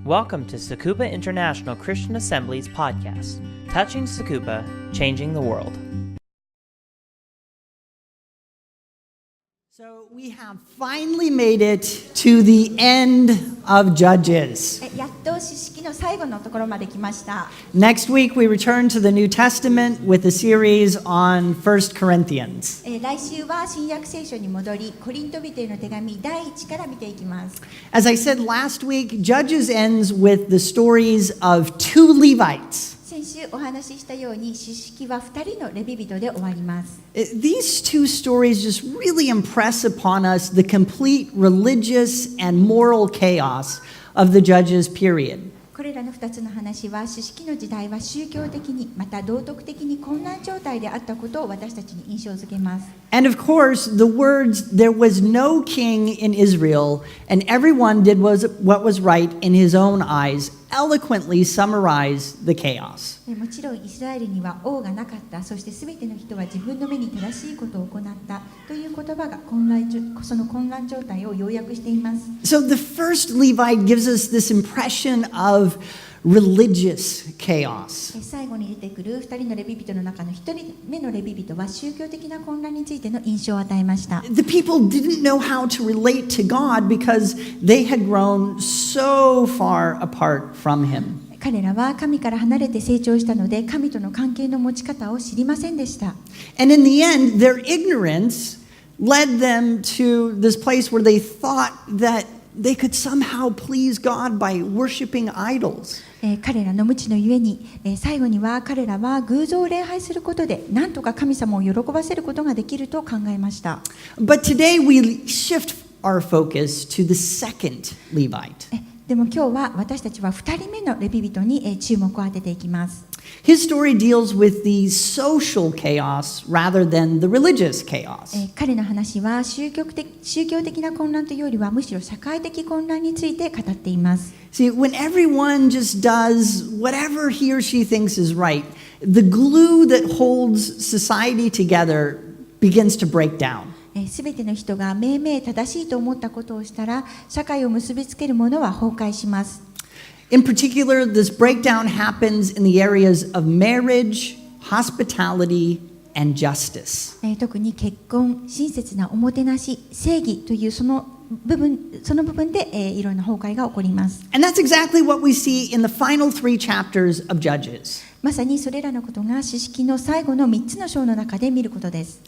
Welcome to Tsukuba International Christian Assembly's podcast, Touching Tsukuba, Changing the World. So we have finally made it to the end of Judges. やっと詩式の最後のところまで来ました。 Next week we return to the New Testament with a series on 1 Corinthians. 来週は新約聖書に戻り、コリント人への手紙第1から見ていきます。 As I said last week, Judges ends with the stories of two Levites. 先週お話ししたように、詩式は2人のレビ人で終わります。 These two stories just really impress upon us the complete religious and moral chaos of the Judges period. これらの2つの話は、詩式の時代は宗教的にまた道徳的に混乱状態であったことを私たちに印象づけます。 And of course, the words, "There was no king in Israel, and everyone did what was right in his own eyes," eloquently summarize the chaos. もちろんイスラエルには王がなかった、そしてすべての人は自分の目に正しいことを行ったという言葉がその混乱状態を要約しています。 So the first Levite gives us this impression of religious chaos. 最後に出てくる2人のレビ人の中の1人目のレビ人は宗教的な混乱についての印象を与えました。 The people didn't know how to relate to God because they had grown so far apart from Him. 彼らは神から離れて成長したので、神との関係の持ち方を知りませんでした。 And in the end, their ignorance led them to this place where they thought that they could somehow please God by worshiping idols. 彼らの無知のゆえに、最後には彼らは偶像を礼拝することで何とか神様を喜ばせることができると考えました。 But today we shift our focus to the second Levite. でも今日は私たちは2人目のレビ人に注目を当てていきます。 His story deals with the social chaos rather than the religious chaos. 彼の話は宗教的な混乱というよりはむしろ社会的混乱について語っています。 See, when everyone just does whatever he or she thinks is right, the glue that holds society together begins to break down. すべての人が命名正しいと思ったことをしたら、社会を結びつけるものは崩壊します。 In particular, this breakdown happens in the areas of marriage, hospitality, and justice. 特に結婚、親切なおもてなし、正義というその部分で、いろんな崩壊が起こります。 And that's exactly what we see in the final 3 chapters of Judges. まさにそれらのことが詩式の最後の3つの章の中で見ることです。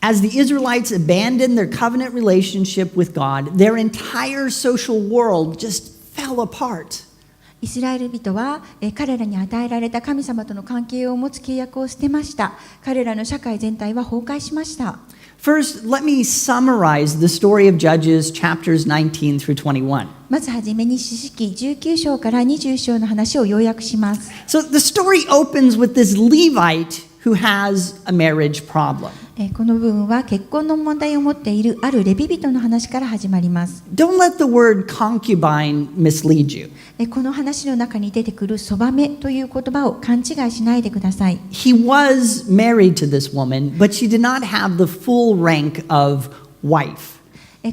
As the Israelites abandoned their covenant relationship with God, their entire social world just fell apart. イスラエル人は彼らに与えられた神様との関係を持つ契約を捨てました。彼らの社会全体は崩壊しました。 First, let me summarize the story of Judges chapters 19 through 21. まずはじめに詩式19章から20章の話を要約します。 So the story opens with this Levite who has a marriage problem. この部分は結婚の問題を持っているあるレビ人の話から始まります。 Don't let the word concubine mislead you. この話の中に出てくるそばめという言葉を勘違いしないでください。 He was married to this woman, but she did not have the full rank of wife.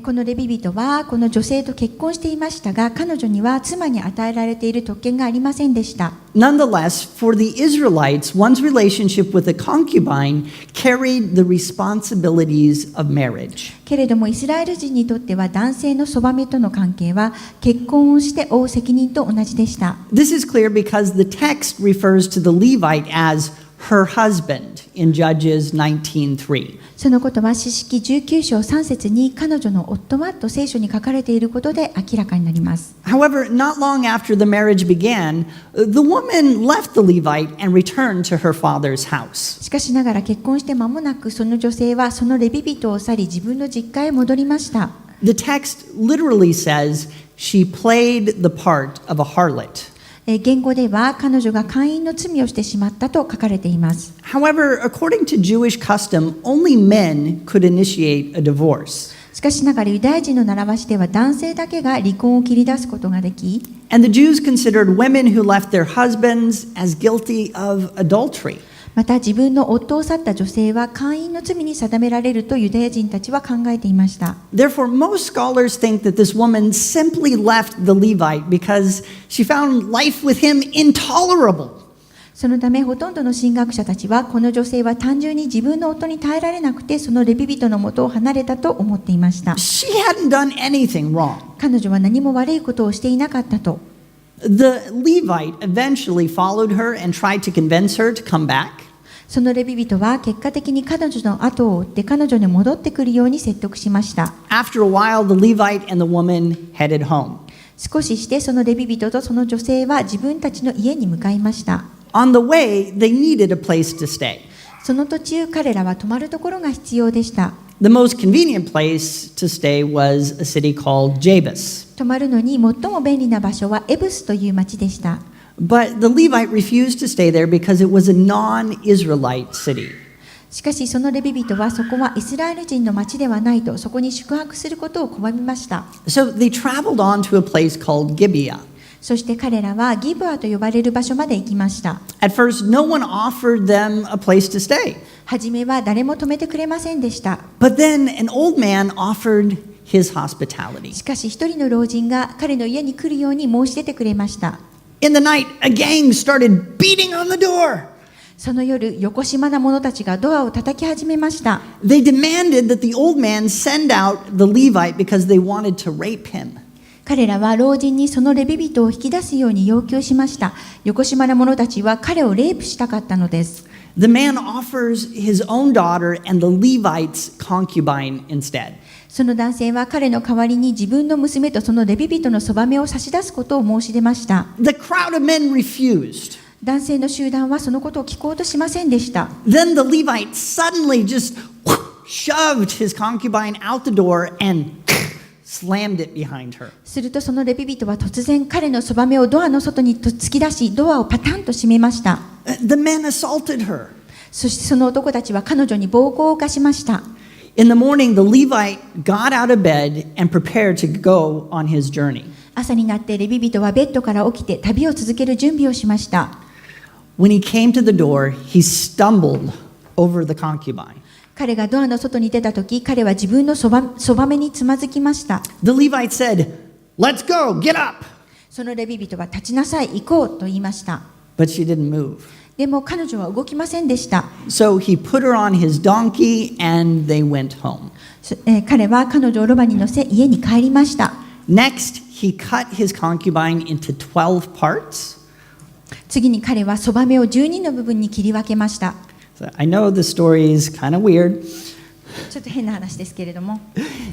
このレビ人はこの女性と結婚していましたが、彼女には妻に与えられている特権がありませんでした。 Nonetheless, for the Israelites, one's relationship with a concubine carried the responsibilities of marriage. けれどもイスラエル人にとっては男性のそばめとの関係は結婚をして負う責任と同じでした。 This is clear because the text refers to the Levite as her husband in Judges 19:3. そのことは詩式19章3節に彼女の夫はと聖書に書かれていることで明らかになります。 However, not long after the marriage began, the woman left the Levite and returned to her father's house. しかしながら結婚して間もなくその女性はそのレビ人を去り自分の実家へ戻りました。 The text literally says she played the part of a harlot. 言語では彼女が姦淫の罪をしてしまったと書かれています。 However, according to Jewish custom, only men could initiate a divorce. しかしながらユダヤ人の習わしでは男性だけが離婚を切り出すことができ、 And the Jews considered women who left their husbands as guilty of adultery. また自分の夫を去った女性は姦淫の罪に定められるとユダヤ人たちは考えていました。Therefore, most scholars think that this woman simply left the Levite because she found life with him intolerable. そのためほとんどの神学者たちはこの女性は単純に自分の夫に耐えられなくてそのレビ人の元を離れたと思っていました。She hadn't done anything wrong. 彼女は何も悪いことをしていなかったと。The Levite eventually followed her and tried to convince her to come back. そのレビ人は結果的に彼女の後を追って彼女に戻ってくるように説得しました。After a while, the Levite and the woman headed home. 少ししてそのレビ人とその女性は自分たちの家に向かいました。On the way, they needed a place to stay. その途中彼らは泊まるところが必要でした。The most convenient place to stay was a city called Jabus. 泊まるのに最も便利な場所はエブスという町でした。But the Levite refused to stay there because it was a non-Israelite city. しかしそのレビ人はそこはイスラエル人の町ではないとそこに宿泊することを拒みました。So they traveled on to a place called Gibeah. そして彼らはギブアと呼ばれる場所まで行きました。At first, no one offered them a place to stay. はじめは誰も泊めてくれませんでした。But then an old man offered his hospitality. しかし一人の老人が彼の家に来るように申し出てくれました。In the night, a gang started beating on the door. その夜、よこしまな者たちがドアを叩き始めました。They demanded that the old man send out the Levite because they wanted to rape him. 彼らは老人にそのレビ人を引き出すように要求しました。よこしまな者たちは彼をレイプしたかったのです。The man offers his own daughter and the Levite's concubine instead. その男性は彼の代わりに自分の娘とそのレビ人のそばめを差し出すことを申し出ました。The crowd of men refused. 男性の集団はそのことを聞こうとしませんでした。Then the Levite suddenly just shoved his concubine out the door and slammed it behind her. するとそのレビ人は突然彼のそばめをドアの外に突き出しドアをパタンと閉めました。The men assaulted her. そしてその男たちは彼女に暴行を犯しました。In the morning, the Levite got out of bed and prepared to go on his journey. 朝になってレビ人はベッドから起きて旅を続ける準備をしました。When he came to the door, he stumbled over the concubine. 彼がドアの外に出たとき、彼は自分のそばめにつまずきました。The Levite said, "Let's go, get up." そのレビ人は立ちなさい、行こうと言いました。But she didn't move. でも彼女は動きませんでした。So he put her on his donkey and they went home. 彼は彼女をロバに乗せ家に帰りました。Next, he cut his concubine into 12 parts. 次に彼はそばめを12の部分に切り分けました。So I know the story is kind of weird. ちょっと変な話ですけれども。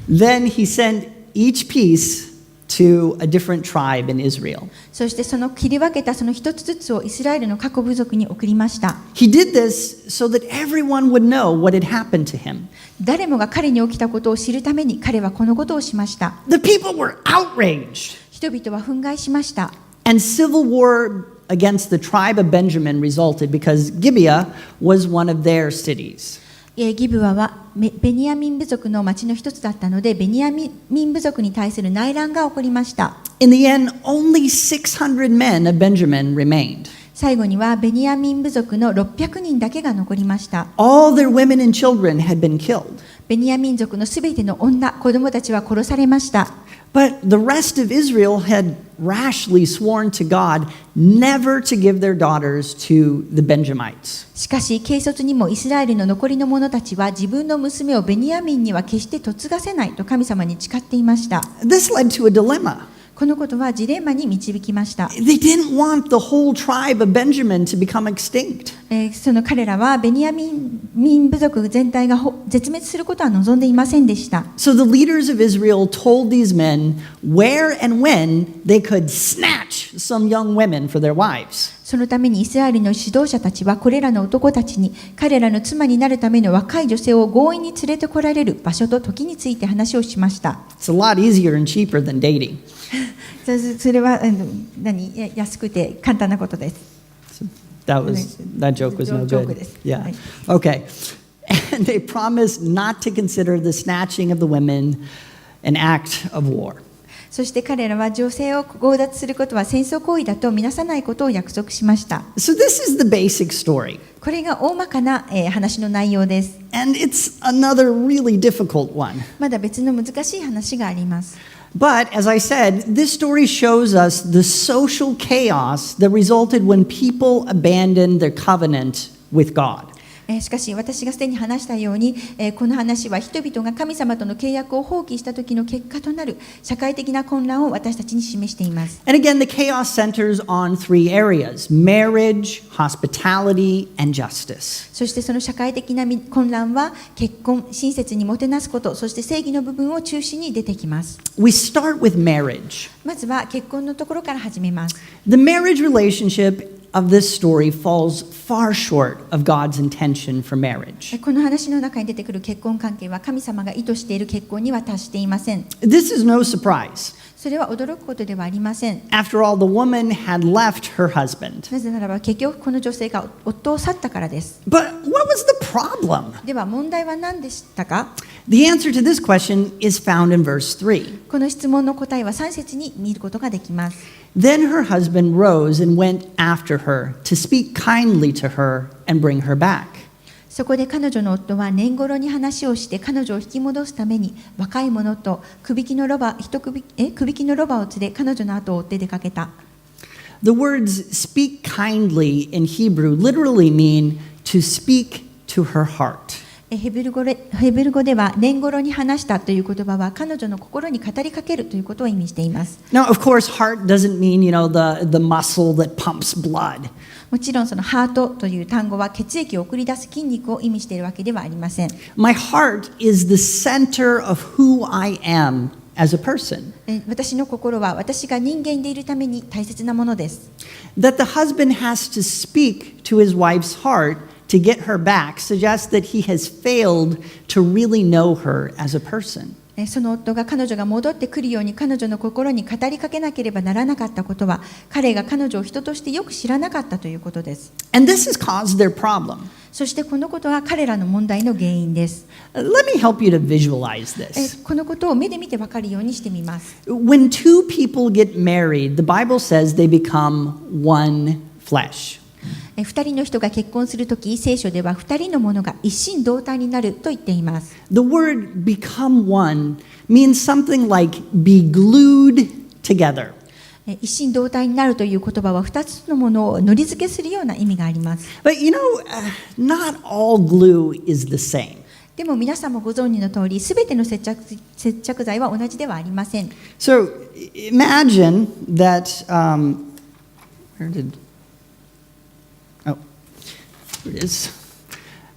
Then he sent each piece to a different tribe in Israel. そしてその切り分けたその一つずつをイスラエルの各部族に送りました。He did this so that everyone would know what had happened to him. 誰もが彼に起きたことを知るために彼はこのことをしました。The people were outraged. 人々は憤慨しました。And civil war against the tribe of Benjamin resulted because Gibeah was one of their cities. ギブアはベニヤミン部族の町の一つだったので、ベニヤミン部族に対する内乱が起こりました。In the end, only 600 men of Benjamin remained. 最後にはベニヤミン部族の600人だけが残りました。All their women and children had been killed. ベニヤミン族のすべての女、子供たちは殺されました。But the rest of Israel had rashly sworn to God never to give their daughters to the Benjamites. しかし、軽率にもイスラエルの残りの者たちは自分の娘をベニヤミンには決して嫁がせないと神様に誓っていました。This led to a dilemma. このことはジレンマに導きました。They didn't want the whole tribe of Benjamin to become extinct. その彼らはベニヤミン部族全体が絶滅することは望んでいませんでした。So the leaders of Israel told these men where and when they could snatch some young women for their wives. そのためにイスラエルの指導者たちはこれらの男たちに彼らの妻になるための若い女性を強引に連れてこられる場所と時について話をしました。It's a lot easier and cheaper than dating. それは安くて簡単なことです。That joke was no good. Yeah. Okay. And they promised not to consider the snatching of the women an act of war. そして彼らは女性を強奪することは戦争行為だとみなさないことを約束しました。So this is the basic story. これが大まかな、話の内容です。And it's another really difficult one. まだ別の難しい話があります。But as I said, this story shows us the social chaos that resulted when people abandoned their covenant with God. しかし私がすでに話したように、この話は人々が神様との契約を放棄した時の結果となる社会的な混乱を私たちに示しています。And again, the chaos centers on three areas: marriage, hospitality, and justice. そしてその社会的な混乱は結婚、親切にもてなすこと、そして正義の部分を中心に出てきます。We start with marriage. まずは結婚のところから始めます。The marriage relationship of this story falls far short of God's intention for marriage. この話の中に出てくる結婚関係は神様が意図している結婚には達していません。This is no surprise. それは驚くことではありません。After all, the woman had left her husband. なぜならば結局この女性が夫を去ったからです。But what was the problem? では問題は何でしたか？ The answer to this question is found in verse 3. この質問の答えは3節に見ることができます。Then her husband rose and went after her to speak kindly to her and bring her back. そこで彼女の夫は年頃に話をして彼女を引き戻すために若い者とくびきのロバを連れ彼女の後を追って出かけた。The words speak kindly in Hebrew literally mean to speak to her heart. ヘブル語では年頃に話したという言葉は彼女の心に語りかけるということを意味しています。Now, of course, heart doesn't mean, the muscle that pumps blood. もちろんそのハートという単語は血液を送り出す筋肉を意味しているわけではありません。My heart is the center of who I am as a person. 私の心は私が人間でいるために大切なものです。That the husband has to speak to his wife's heart to get her back suggests that he has failed to really know her as a person. その夫が彼女が戻ってくるように彼女の心に語りかけなければならなかったことは彼が彼女を人としてよく知らなかったということです。And this has caused their problem. そしてこのことは彼らの問題の原因です。Let me help you to visualize this. このことを目で見て分かるようにしてみます。When two people get married, the Bible says they become one flesh. 二人の人が結婚するとき、聖書では二人のものが一心同体になると言っています。The word become one means something like be glued together. 一心同体になるという言葉は二つのものを糊付けするような意味があります。But not all glue is the same. でも皆さんもご存知の通り、すべての接着剤は同じではありません。So imagine that, Here it is.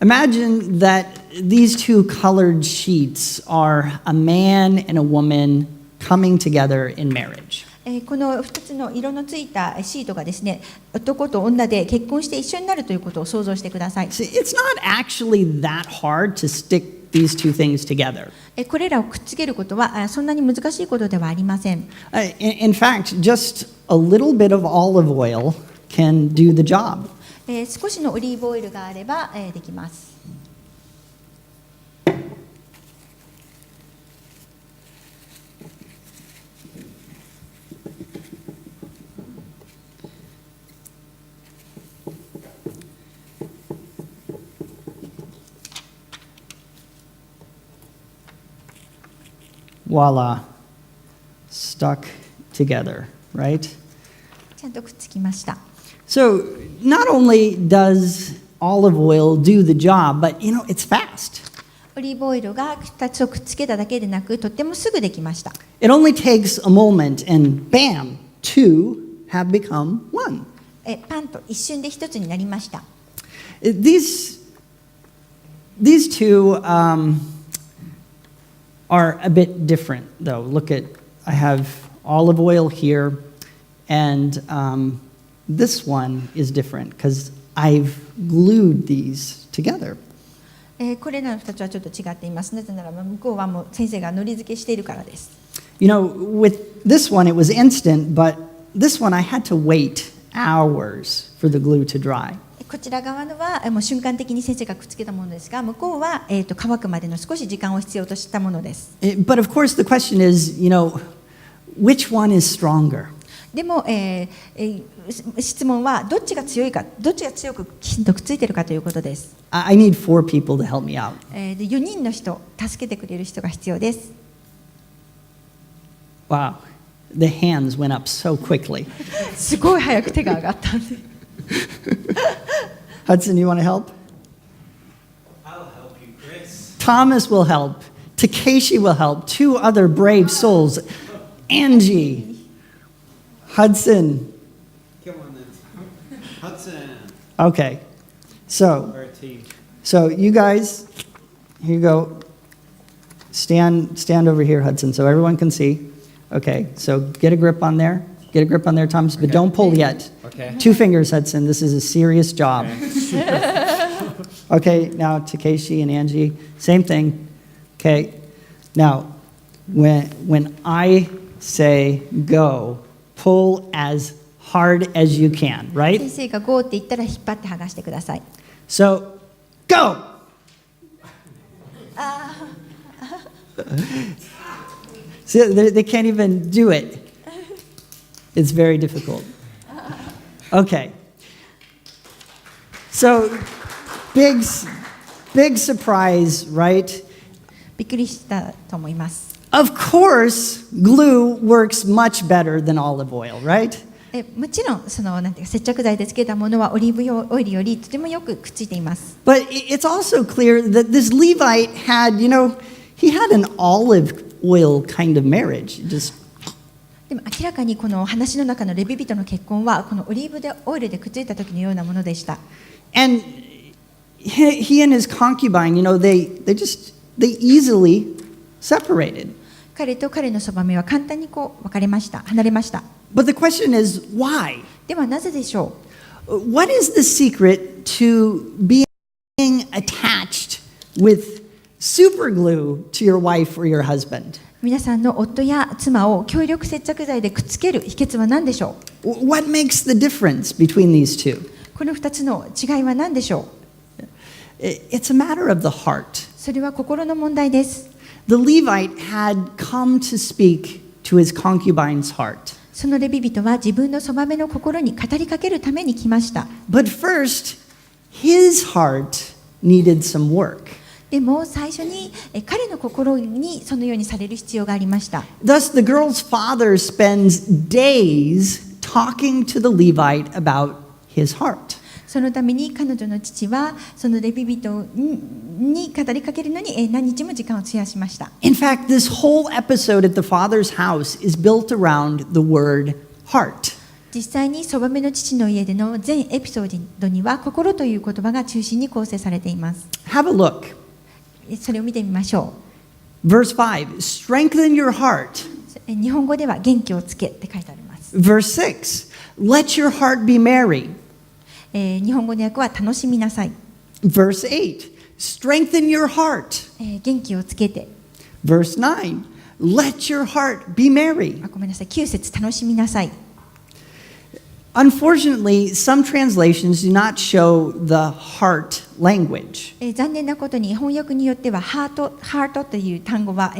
Imagine that these two colored sheets are a man and a woman coming together in marriage. この2つの色のついたシートがですね、男と女で結婚して一緒になるということを想像してください。See, it's not actually that hard to stick these two things together. これらをくっつけることはそんなに難しいことではありません。In fact, just a little bit of olive oil can do the job. 少しのオリーブオイルがあればできます。Voila. Stuck together, right? ちゃんとくっつきました。So, not only does olive oil do the job, but it's fast. オリーブオイルが2つをくっつけただけでなく、とってもすぐできました。It only takes a moment and bam, two have become one. パンと一瞬で一つになりました。These two are a bit different, though. Look at, I have olive oil here, and this one is different because I've glued these together. これらの2つはちょっと違っています。なぜならば向こうはもう先生が糊付けしているからです。With this one it was instant, but this one I had to wait hours for the glue to dry. こちら側のはもう瞬間的に先生がくっつけたものですが、向こうは乾くまでの少し時間を必要としたものです。But of course the question is, which one is stronger? でも、質問はどっちが強いか、どっちが強くきちんとくっついているかということです。I need 4 people to help me out. で4人の人、助けてくれる人が必要です。Wow, the hands went up so quickly. すごい早く手が上がったんで。Hudson, you want to help? I'll help you, Chris. Thomas will help. Takeshi will help. 2 other brave souls. Angie. Hudson. Come on then. Hudson. Okay. So, We're a team. you guys, here you go. Stand over here, Hudson, so everyone can see. Okay, so get a grip on there. Get a grip on there, Thomas, but don't pull yet. Okay. 2 fingers, Hudson. This is a serious job. Okay, now Takeshi and Angie, same thing. Okay, now when I say go, pull as hard as you can, right? 先生が GO って言ったら引っ張って剥がしてください。So, go! See, they can't even do it. It's very difficult. Okay. So, big surprise, right? びっくりしたと思います。Of course, glue works much better than olive oil, right? もちろんなんていうか接着剤でつけたものはオリーブオイルよりとてもよくくっついています。But it's also clear that this Levite had, he had an olive oil kind of marriage. Just でも明らかにこの話の中のレビ人の結婚はこのオリーブオイルでくっついた時のようなものでした。And he and his concubine, they easily separated. 彼と彼のそばめは簡単に別れました、離れました。But the question is, why? ではなぜでしょう。 What is the secret to being attached with super glue to your wife or your husband? 皆さんの夫や妻を強力接着剤でくっつける秘訣は何でしょう。 What makes the difference between these two? この2つの違いは何でしょう。 It's a matter of the heart. それは心の問題です。 The Levite had come to speak to his concubine's heart. そのレビ人は自分のそばめの心に語りかけるために来ました。 But first, his heart needed some work. でも最初に彼の心にそのようにされる必要がありました。 Thus, the girl's father spends days talking to the Levite about his heart. そのために彼女の父はそのレビ人に語りかけるのに何日も時間を費やしました。 In fact, this whole episode at the father's house is built around the word heart. 実際にそばめの父の家での全エピソードには心という言葉が中心に構成されています。 Have a look. それを見てみましょ Verse 5, strengthen your heart. う。日本語では元気をつけって書いてあります。 Verse 6, let your heart be merry. 日本語の訳は楽しみなさい。 Verse 8, strengthen your heart. 元気をつけて。 Verse 9, let your heart be merry. ごめんなさい。9節楽しみなさい。 Unfortunately, some translations do not show the heart language. 残念なことに翻訳によってはハートという単語は、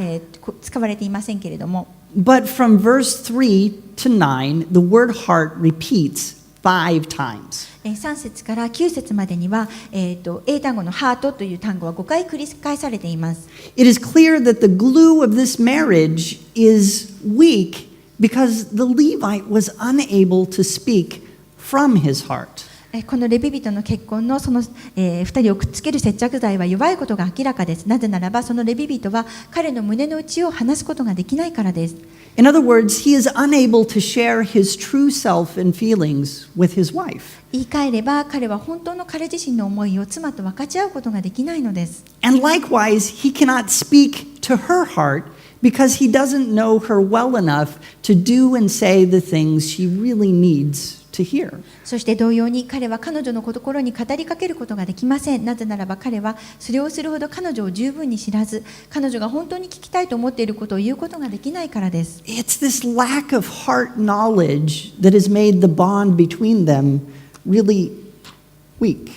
使われていませんけれども、 But from verse 3 to 9, the word heart repeats 5 times. 3節から9節までには、英単語のハートという単語は5回繰り返されています。 It is clear that the glue of this marriage is weak because the Levite was unable to speak from his heart. このレビ人の結婚のその、2人をくっつける接着剤は弱いことが明らかです。なぜならばそのレビ人は彼の胸の内を話すことができないからです。 In other words, he is unable to share his true self and feelings with his wife. 言い換えれば彼は本当の彼自身の思いを妻と分かち合うことができないのです。 And likewise, he cannot speak to her heart because he doesn't know her well enough to do and say the things she really needs to hear. そして同様に彼は彼女の心に語りかけることができません。なぜならば彼はそれをするほど彼女を十分に知らず、彼女が本当に聞きたいと思っていることを言うことができないからです。 It's this lack of heart knowledge that has made the bond between them really weak.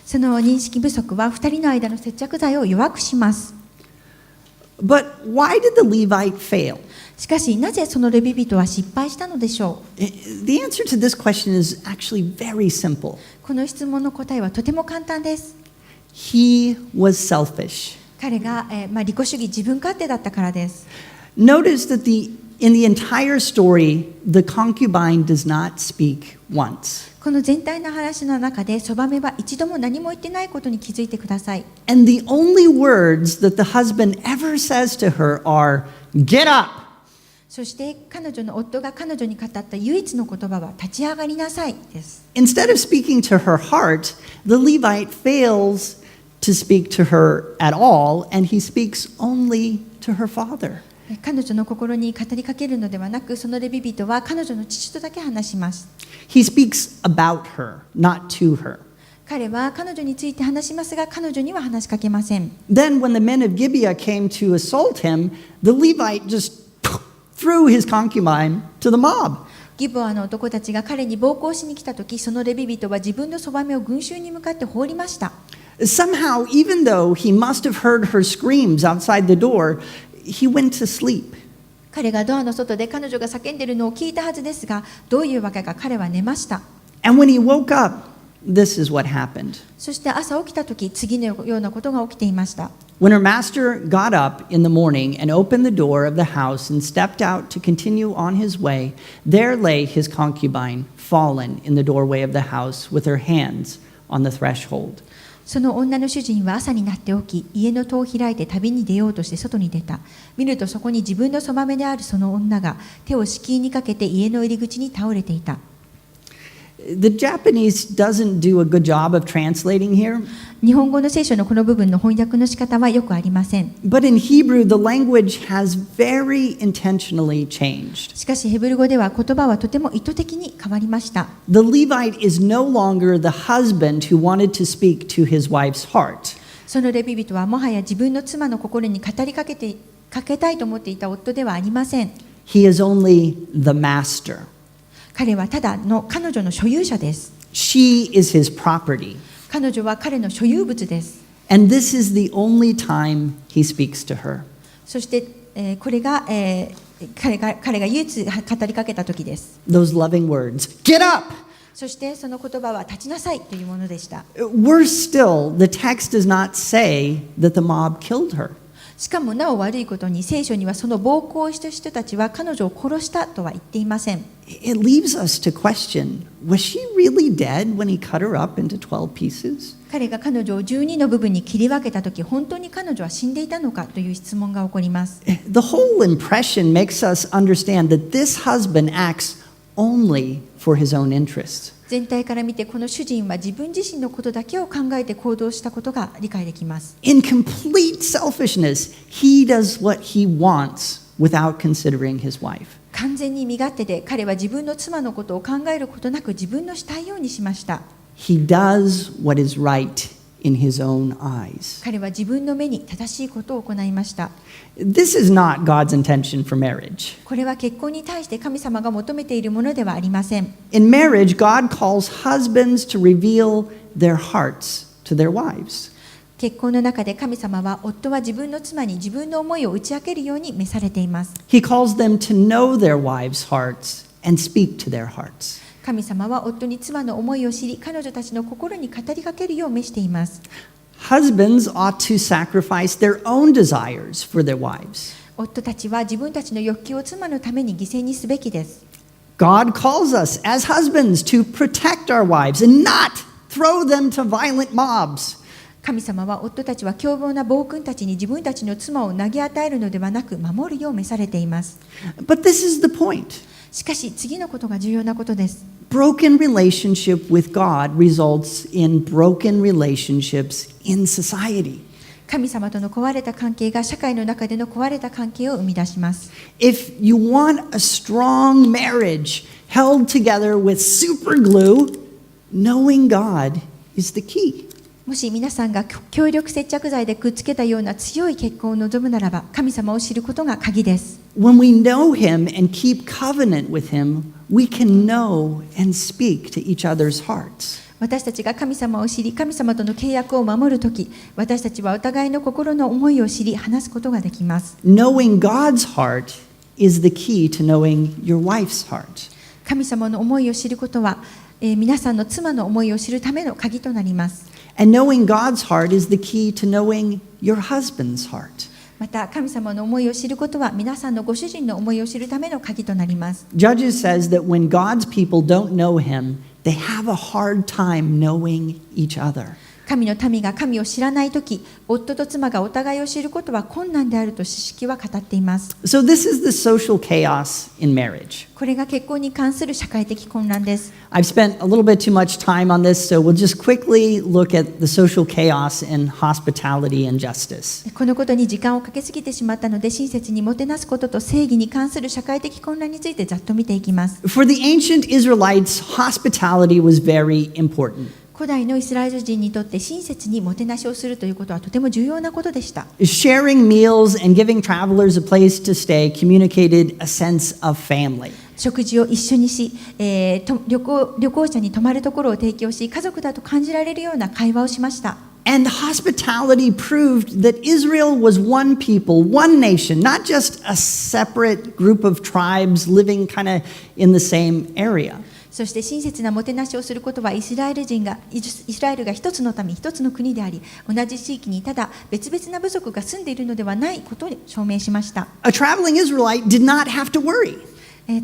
その認識不足は2人の間の接着剤を弱くします。But why did the Levite fail? しかしなぜそのレビ人は失敗したのでしょう。 The answer to this question is actually very simple. この質問の答えはとても簡単です。 He was selfish. 彼が、利己主義、自分勝手だったからです。 Notice that in the entire story, the concubine does not speak once. この全体の話の中で、そばめは一度も何も言ってないことに気づいてください。 And the only words that the husband ever says to her are, "Get up!" そして彼女の夫が彼女に語った唯一の言葉は立ち上がりなさいです。 Instead of speaking to her heart, the Levite fails to speak to her at all, and he speaks only to her father. 彼女の心に語りかけるのではなく、そのレビ人は彼女の父とだけ話します。 He speaks about her, not to her. 彼は彼女について話しますが、彼女には話しかけません。 Then, when the men of Gibeah came to assault him, the Levite just threw his concubine to the mob. ギボアの男たちが彼に暴行しに来たとき、そのレビ人は自分のそばめを群衆に向かって放りました。 Somehow, even though he must have heard her screams outside the door, he went to sleep. 彼がドアの外で彼女が叫んでいるのを聞いたはずですが、どういうわけか彼は寝ました。 And when he woke up, this is what happened. そして朝起きたとき、次のようなことが起きていました。 When her master got up in the morning and opened the door of the house and stepped out to continue on his way, there lay his concubine, fallen in the doorway of the house with her hands on the threshold. その女の主人は朝になって起き、家の戸を開いて旅に出ようとして外に出た。見るとそこに自分のそばめであるその女が手を敷居にかけて家の入り口に倒れていた。The Japanese doesn't do a good job of translating here, 日本語の聖書のこの部分の翻訳の仕方はよくありません。 but in Hebrew, the language has very intentionally changed. しかしヘブル語では言葉はとても意図的に変わりました。 The Levite is no longer the husband who wanted to speak to his wife's heart. そのレビ人はもはや自分の妻の心に語りかけたいと思っていた夫ではありません。 He is only the master. 彼はただの彼女の所有者です。 She is his property. 彼女は彼の所有物です。 And this is the only time he speaks to her. そして、これが、彼が唯一語りかけた時です。 Those loving words, "Get up!" そしてその言葉は立ちなさいというものでした。 Worse still, the text does not say that the mob killed her. しかもなお悪いことに聖書にはその暴行をした人たちは彼女を殺したとは言っていません。 It leaves us to question, was she really dead when he cut her up into 12 pieces? 彼が彼女を12の部分に切り分けた時、本当に彼女は死んでいたのかという質問が起こります。 The whole impression makes us understand that this husband acts only for his own interest. 全体から見てこの主人は自分自身のことだけを考えて行動したことが理解できます。 In complete selfishness, he does what he wants without considering his wife. 完全に身勝手で彼は自分の妻のことを考えることなく自分のしたいようにしました。 He does what is right in his own eyes. 彼は自分の目に正しいことを行いました。 This is not God's intention for marriage. これは結婚に対して神様が求めているものではありません。 In marriage, God calls husbands to reveal their hearts to their wives. 結婚の中で神様は夫は自分の妻に自分の思いを打ち明けるように召されています。 He calls them to know their wives' hearts and speak to their hearts. 神様は夫に妻の思いを知り、彼女たちの心に語りかけるよう召しています。 Husbands ought to sacrifice their own desires for their wives. 夫たちは自分たちの欲求を妻のために犠牲にすべきです。 God calls us as husbands to protect our wives and not throw them to violent mobs. 神様は夫たちは凶暴な暴君たちに自分たちの妻を投げ与えるのではなく守るよう召されています。 But this is the point. しかし次のことが重要なことです。 Broken relationship with God results in broken relationships in society. 神様との壊れた関係が社会の中での壊れた関係を生み出します。 If you want a strong marriage held together with super glue, knowing God is the key. もし皆さんが強力接着剤でくっつけたような強い結婚を望むならば、神様を知ることが鍵です。 When we know Him and keep covenant with Him, we can know and speak to each other's hearts. 私たちが神様を知り、神様との契約を守るとき、私たちはお互いの心の思いを知り、話すことができます。Knowing God's heart is the key to knowing your wife's heart. 神様の思いを知ることは、皆さんの妻の思いを知るための鍵となります。And knowing God's heart is the key to knowing your husband's heart. また、神様の思いを知ることは、皆さんのご主人の思いを知るための鍵となります。Judges says that when God's people don't know him, they have a hard time knowing each other. 神の民が神を知らないとき、夫と妻がお互いを知ることは困難であると詩式は語っています。So this is the social chaos in marriage. これが結婚に関する社会的混乱です。I've spent a little bit too much time on this, so we'll just quickly look at the social chaos in hospitality and justice. このことに時間をかけすぎてしまったので、親切にもてなすことと正義に関する社会的混乱についてざっと見ていきます。For the ancient Israelites, hospitality was very important. 古代のイスラエル人にとって親切にもてなしをするということはとても重要なことでした。Sharing meals and giving travelers a place to stay communicated a sense of family. 食事を一緒にし、旅行者に泊まるところを提供し、家族だと感じられるような会話をしました。And hospitality proved that Israel was one people, one nation, not just a separate group of tribes living kind of in the same area. そして親切なもてなしをすることはイスラエルが一つの民、一つの国であり、同じ地域にただ別々な部族が住んでいるのではないことを証明しました。A traveling Israelite did not have to worry.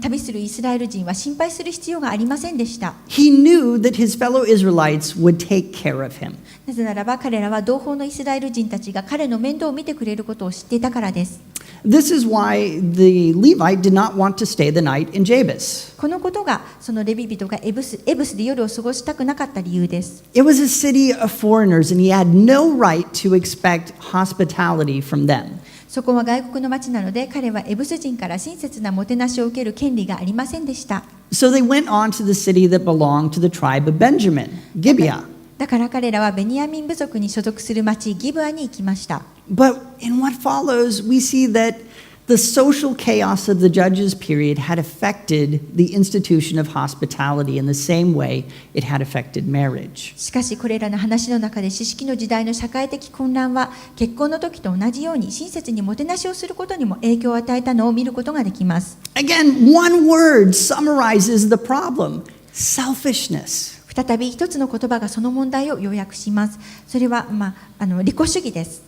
旅するイスラエル人は心配する必要がありませんでした。He knew that his fellow Israelites would take care of him. なぜならば彼らは同胞のイスラエル人たちが彼の面倒を見てくれることを知っていたからです。This is why the Levite did not want to stay the night in Jabes. このことがそのレビ人がエブスで夜を過ごしたくなかった理由です。It was a city of foreigners, and he had no right to expect hospitality from them. そこは外国の町なので、彼はエブス人から親切なもてなしを受ける権利がありませんでした。So they went on to the city that belonged to the tribe of Benjamin, Gibeah. だから彼らはベニヤミン部族に所属する町ギブアに行きました。But in what follows, we see that the social chaos of the Judges period had affected the institution of hospitality in the same way it had affected marriage. しかしこれらの話の中で詩式の時代の社会的混乱は結婚の時と同じように親切にもてなしをすることにも影響を与えたのを見ることができます。Again, one word summarizes the problem: selfishness. 再び一つの言葉がその問題を要約します。それは、利己主義です。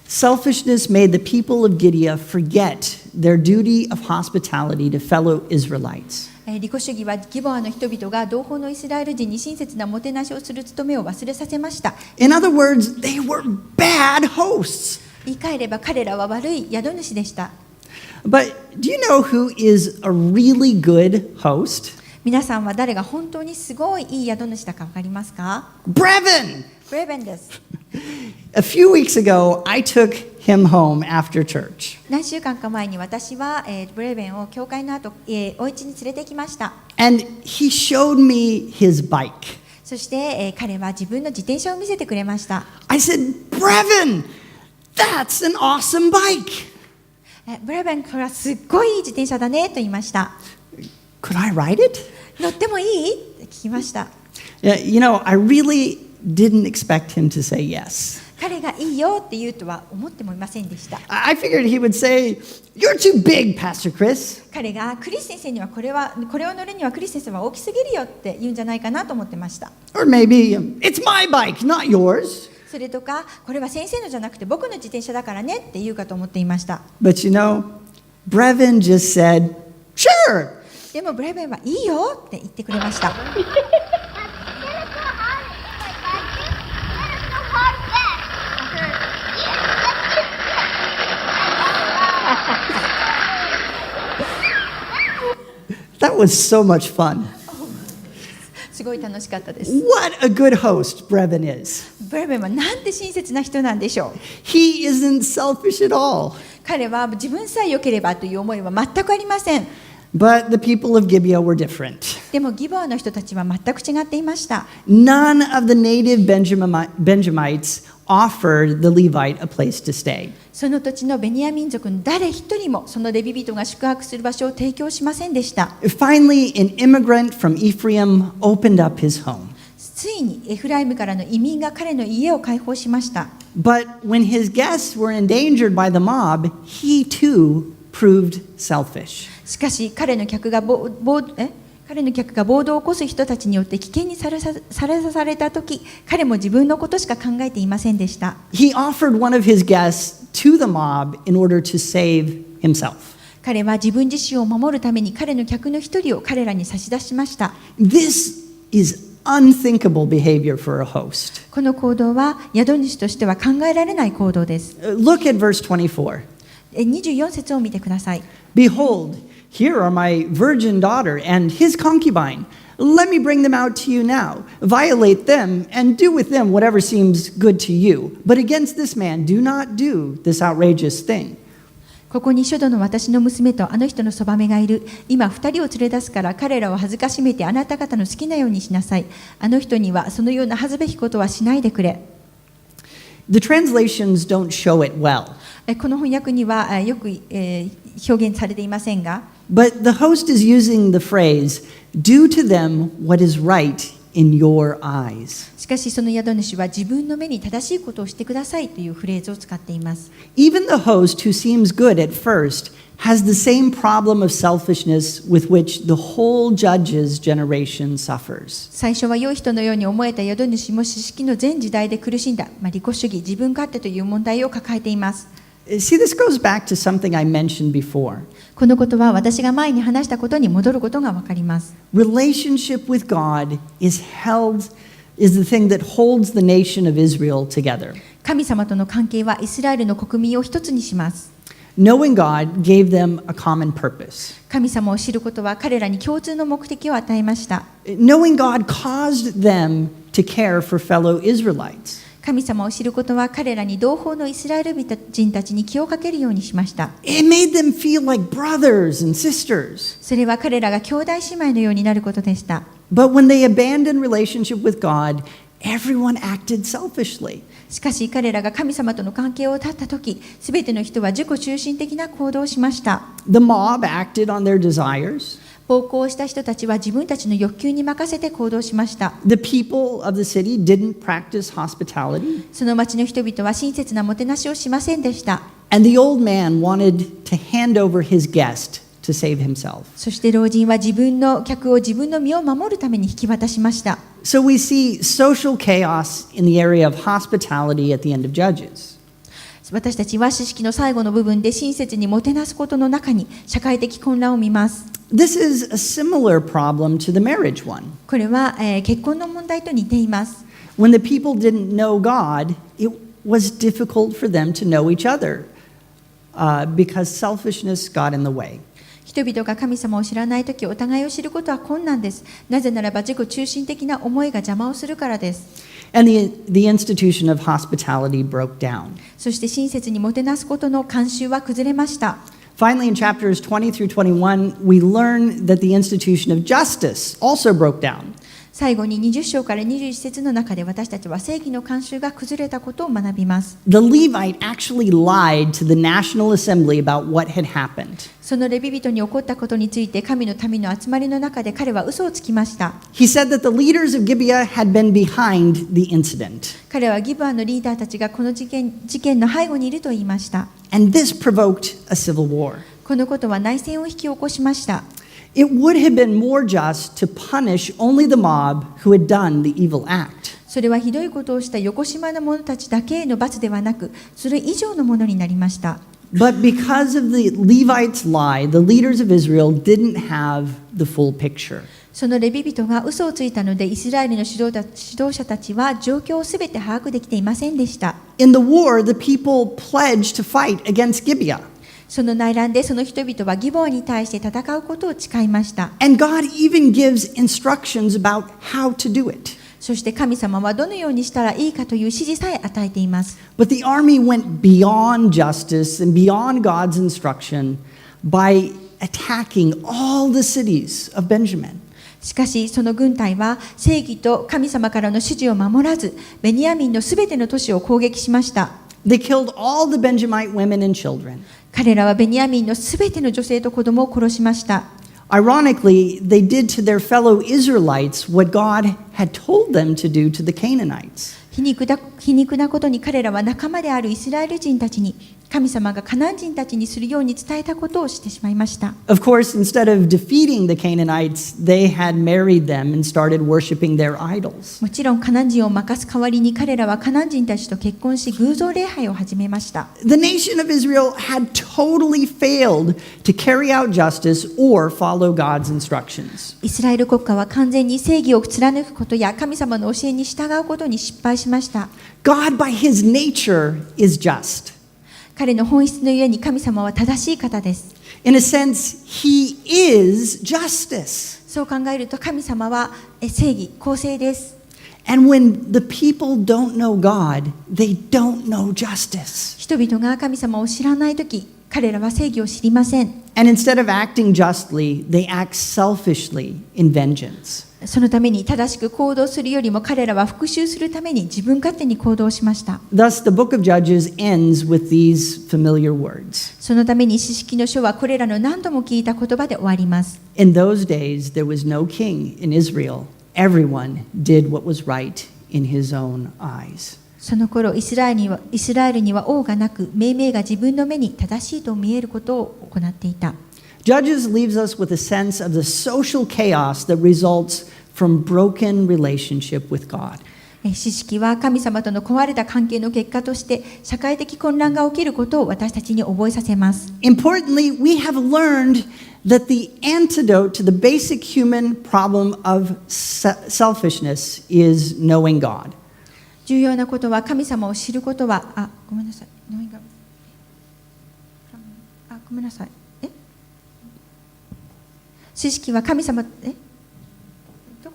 Selfishness made the people of Gibeah forget their duty of hospitality to fellow Israelites. 利己主義はギボアの人々が同胞のイスラエル人に親切なもてなしをする務めを忘れさせました。In other words, they were bad hosts. 言い換えれば彼らは悪い宿主でした。But do you know who is a really good host? 皆さんは誰が本当にすごいいい宿主だか分かりますか？ Brevin! ブレベンです。A few weeks ago, I took him home after church. 何週間か前に私は、ブレベンを教会の後、お家に連れてきました。And he showed me his bike. そして、彼は自分の自転車を見せてくれました。I said, Brevin, that's an awesome bike. ブレベン、これはすっごいいい自転車だねと言いました。Could I ride it? 乗ってもいいって聞きました。You know, I really didn't expect him to say yes. 彼がいいよって言うとは思ってもいませんでした。I figured he would say, You're too big, Pastor Chris. 彼がクリス先生にはこれを乗るにはクリス先生は大きすぎるよって言うんじゃないかなと思ってました。Or maybe, It's my bike, not yours. それとか、これは先生のじゃなくて僕の自転車だからねって言うかと思っていました。But you know, Brevin just said, Sure. でもブレベンはいいよって言ってくれました。That was so much fun. すごい楽しかったです。What a good host Brevin is. ブレベンはなんて親切な人なんでしょう。He isn't selfish at all. 彼は自分さえ良ければという思いは全くありません。But the people of Gibeah were different. でもギボアの人たちは全く違っていました。None of the native Benjamites offered the Levite a place to stay. その土地のベニヤ民族の誰一人もそのレビ人が宿泊する場所を提供しませんでした。Finally, an immigrant from Ephraim opened up his home. ついにエフライムからの移民が彼の家を解放しました。But when his guests were endangered by the mob, he too proved selfish. しかし彼の客が暴動を起こす人たちによって危険にさらされたとき、彼も自分のことしか考えていませんでした。He offered one of his guests to the mob in order to save himself. 彼は自分自身を守るために彼の客の一人を彼らに差し出しました。This is unthinkable behavior for a host. この行動は宿主としては考えられない行動です。Look at verse 24. 24節を見てください。Behold, here are my virgin daughter and his concubine. Let me bring them out to you now. Violate them and do with them whatever seems good to you. But against this man, do not do this outrageous thing. ここに初度の私の娘とあの人のそばめがいる。今二人を連れ出すから彼らを恥ずかしめてあなた方の好きなようにしなさい。あの人にはそのような恥ずべきことはしないでくれ。The translations don't show it well. この翻訳にはよく表現されていませんが、But the host is using the phrase, do to them what is right in your eyes. しかしその宿主は自分の目に正しいことをしてくださいというフレーズを使っています。Even the host who seems good at first has the same problem of selfishness with which the whole judge's generation suffers. 最初は良い人のように思えた宿主も四式の全時代で苦しんだ、利己主義、自分勝手という問題を抱えています。See, this goes back to something I mentioned before. このことは私が前に話したことに戻ることがわかります。Relationship with God is the thing that holds the nation of Israel together. 神様との関係はイスラエルの国民を一つにします。Knowing God gave them a common purpose. 神様を知ることは彼らに共通の目的を与えました。Knowing God caused them to care for fellow Israelites. 神様を知ることは彼らに同胞のイスラエル人たちに気をかけるようにしました。It made them feel like brothers and sisters. それは彼らが兄弟姉妹のようになることでした。But when they abandoned relationship with God, everyone acted selfishly. しかし彼らが神様との関係を断ったとき、すべての人は自己中心的な行動をしました。The mob acted on their desires. 暴行した人たちは自分たちの欲求に任せて行動しました。The people of the city didn't practice hospitality. その町の人々は親切なもてなしをしませんでした。And the old man wanted to hand over his guest to save himself. そして老人は自分の客を自分の身を守るために引き渡しました。So we see social chaos in the area of hospitality at the end of Judges. 私たちは詩式の最後の部分で親切にもてなすことの中に社会的混乱を見ます。This is a similar problem to the marriage one. これは、結婚の問題と似ています。When the people didn't know God, it was difficult for them to know each other because selfishness got in the way. 人々が神様を知らないとき、お互いを知ることは困難です。なぜならば自己中心的な思いが邪魔をするからです。And the institution of hospitality broke down. そして親切にもてなすことの慣習は崩れました。Finally, in chapters 20 through 21, we learn that the institution of justice also broke down. 最後に20章から21節の中で私たちは正義の慣習が崩れたことを学びます。The Levite actually lied to the National Assembly about what had happened. そのレビ人に起こったことについて神の民の集まりの中で彼は嘘をつきました。He said that the leaders of Gibeah had been behind the incident. 彼はギブアのリーダーたちがこの事件の背後にいると言いました。And this provoked a civil war. このことは内戦を引き起こしました。It would have been more just to punish only the mob who had done the evil act. それはひどいことをした横島の者たちだけへの罰ではなく、それ以上のものになりました。But because of the Levites' lie, the leaders of Israel didn't have the full picture. そのレビ人が嘘をついたので、イスラエルの指導者たちは状況をすべて把握できていませんでした。In the war, the people pledged to fight against Gibeah. その内乱でその人々はギボアに対して戦うことを誓いました。And God even gives instructions about how to do it. そして神様はどのようにしたらいいかという指示さえ与えています。But the army went beyond justice and beyond God's instruction by attacking all the cities of Benjamin. しかしその軍隊は正義と神様からの指示を守らず、ベニヤミンのすべての都市を攻撃しました。They killed all the Benjamite women and children. 彼らはベニヤミンのすべての女性と子供を殺しました。Ironically, they did to their fellow Israelites what God had told them to do to the Canaanites. 皮肉なことに彼らは仲間であるイスラエル人たちに神様がカナン人たちにするように伝えたことをしてしまいました。Of course, instead of defeating the Canaanites, they had married them and started worshiping their idols. もちろんカナン人を負かす代わりに彼らはカナン人たちと結婚し偶像礼拝を始めました。The nation of Israel had totally failed to carry out justice or follow God's instructions. イスラエル国家は完全に正義を貫くことや神様の教えに従うことに失敗しました。God, by his nature, is just. 彼の本質のゆえに神様は正しい方です。In a sense, he is justice. そう考えると神様は正義、公正です。And when the people don't know God, they don't know justice. 人々が神様を知らないとき、彼らは正義を知りません。And instead of acting justly, they act selfishly in vengeance. そのために正しく行動するよりも彼らは復讐するために自分勝手に行動しました。Thus, the book of Judges ends with these familiar words. そのために士師記の書はこれらの何度も聞いた言葉で終わります。In those days, there was no king in Israel. Everyone did what was right in his own eyes. その頃イスラエルには王がなく、命名が自分の目に正しいと見えることを行っていた。Judges leaves us with a sense of the social chaos that results from broken relationship with God. 士師記は神様との壊れた関係の結果として社会的混乱が起きることを私たちに覚えさせます。Importantly, we have learned that the antidote to the basic human problem of selfishness is knowing God. 重要なことは神様を知ることは、ごめんなさい。ごめんなさい。知識は神様、ど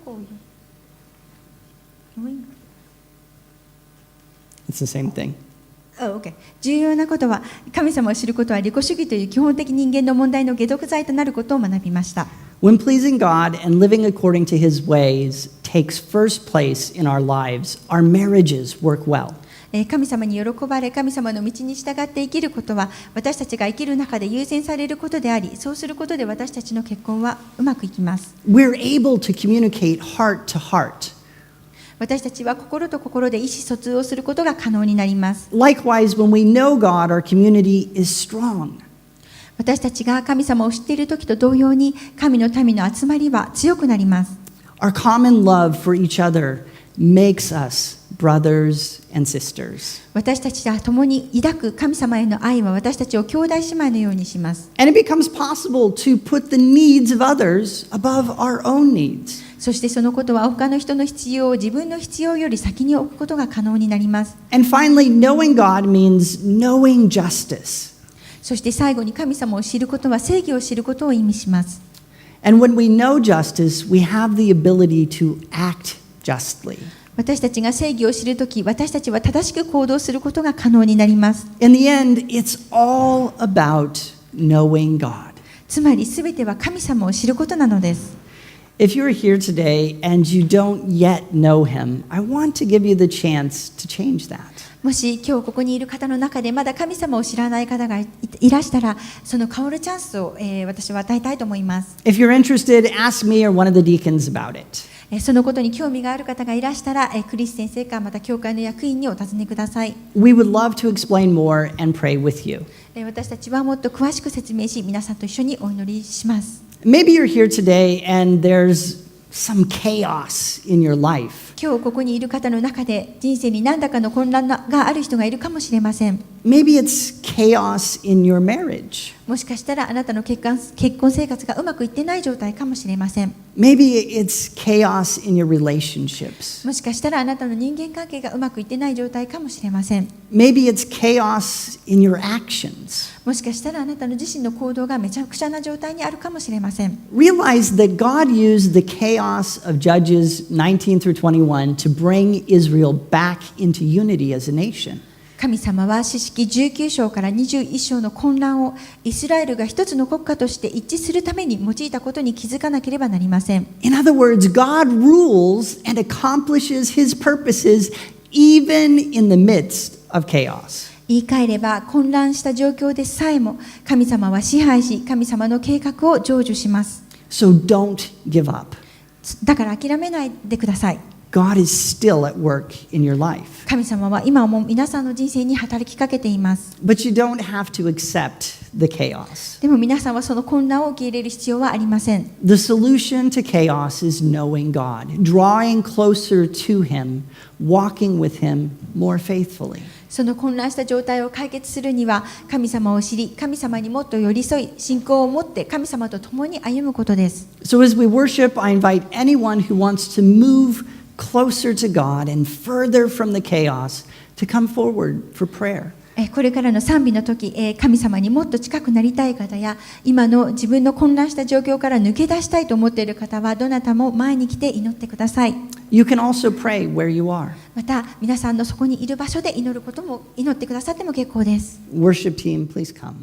こを言う？ It's the same thing. Okay. 重要なことは神様を知ることは利己主義という基本的人間の問題の解毒剤となることを学びました。When pleasing God and living according to his ways takes first place in our lives, our marriages work well. 神様に喜ばれ、神様の道に従って生きることは私たちが生きる中で優先されることであり、そうすることで私たちの結婚はうまくいきます。We're able to communicate heart to heart. 私たちは心と心で意思疎通をすることが可能になります。Likewise, when we know God, our community is strong. 私たちが神様を知っているときと同様に、神の民の集まりは強くなります。Our common love for each other makes us brothers and sisters. 私たちが共に抱く神様への愛は私たちを兄弟姉妹のようにします。And it becomes possible to put the needs of others above our own needs. そしてそのことは他の人の必要を自分の必要より先に置くことが可能になります。And finally, knowing God means knowing justice. そして最後に神様を知ることは正義を知ることを意味します。And when we know justice, we have the ability to act justly. 私たちが正義を知るとき、私たちは正しく行動することが可能になります。In the end, it's all about knowing God. つまり全ては神様を知ることなのです。If you're here today and you don't yet know him, I want to give you the chance to change that. もし今日ここにいる方の中でまだ神様を知らない方がいらしたら、その変わるチャンスを、私は与えたいと思います。If you're interested, ask me or one of the deacons about it. そのことに興味がある方がいらしたら、クリス先生かまた教会の役員にお尋ねください。We would love to explain more and pray with you. 私たちはもっと詳しく説明し、皆さんと一緒にお祈りします。Maybe you're here today and there's some chaos in your life. 今日ここにいる方の中で人生に何らかの混乱がある人がいるかもしれません。Maybe it's chaos in your marriage. もしかしたらあなたの結婚生活がうまくいってない状態かもしれません。Maybe it's chaos in your relationships. もしかしたらあなたの人間関係がうまくいってない状態かもしれません。Maybe it's chaos in your actions. もしかしたらあなたの自身の行動がめちゃくちゃな状態にあるかもしれません。Realize that God used the chaos of Judges 19 through 21 to bring Israel back into unity as a nation. 神様は士師記19章から21章の混乱をイスラエルが一つの国家として一致するために用いたことに気づかなければなりません。In other words, God rules and accomplishes his purposes even in the midst of chaos. 言い換えれば混乱した状況でさえも神様は支配し、神様の計画を成就します。So don't give up. だから諦めないでください。God is still at work in your life. 神様は今も皆さんの人生に働きかけています。But you don't have to accept the chaos. でも皆さんはその混乱を受け入れる必要はありません。The solution to chaos is knowing God, drawing closer to Him, walking with Him more faithfully. その混乱した状態を解決するには、神様を知り、神様にもっと寄り添い、信仰を持って神様と共に歩むことです。So as we worship, I invite anyone who wants to move closer to God and further from the chaos to come forward for prayer. これからの賛美の時、神様にもっと近くなりたい方や、今の自分の混乱した状況から抜け出したいと思っている方は、どなたも前に来て祈ってください。You can also pray where you are. また、皆さんのそこにいる場所で祈ることも、祈ってくださっても結構です。Worship team, please come.